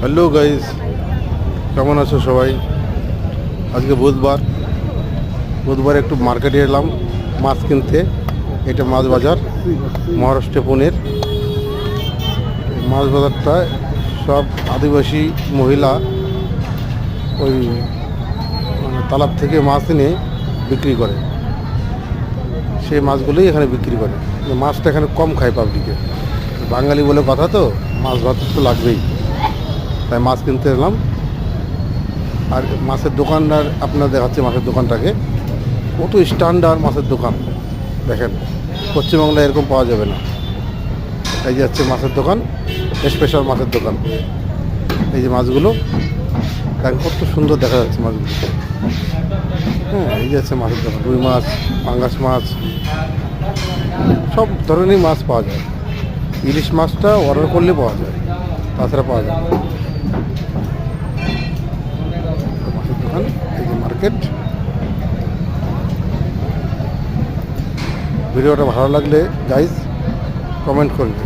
Hello guys, কেমন আছো সবাই? আজকে বুধবার একটু মার্কেটে এলাম মাছ কিনতে। এটা মাছ বাজার, মহারাষ্ট্র পুনের। মাছ বাজারটায় সব আদিবাসী মহিলা ওই তালাব থেকে মাছ এনে বিক্রি করে। সেই মাছগুলোই এখানে বিক্রি করে। মাছটা এখানে কম খায় পাবলিকে। বাঙালি বলে কথা তো, মাছ ভাত তো লাগবেই, তাই মাছ কিনতে এলাম। আর মাছের দোকানদার আপনার দেখাচ্ছে মাছের দোকানটাকে, কত স্ট্যান্ডার্ড মাছের দোকান দেখেন। পশ্চিমবাংলায় এরকম পাওয়া যাবে না। এই যে হচ্ছে মাছের দোকান, স্পেশাল মাছের দোকান। এই যে মাছগুলো দেখেন, কত সুন্দর দেখা যাচ্ছে মাছগুলো। হ্যাঁ, এই যে হচ্ছে মাছের দোকান। রুই মাছ, পাঙ্গাস মাছ, সব ধরনেরই মাছ পাওয়া যায়। ইলিশ মাছটা অর্ডার করলে পাওয়া যায়, তাছাড়া পাওয়া যায় না। মাছের দোকান, এই যে মার্কেট। ভিডিওটা ভালো লাগলে গাইজ কমেন্ট করবে।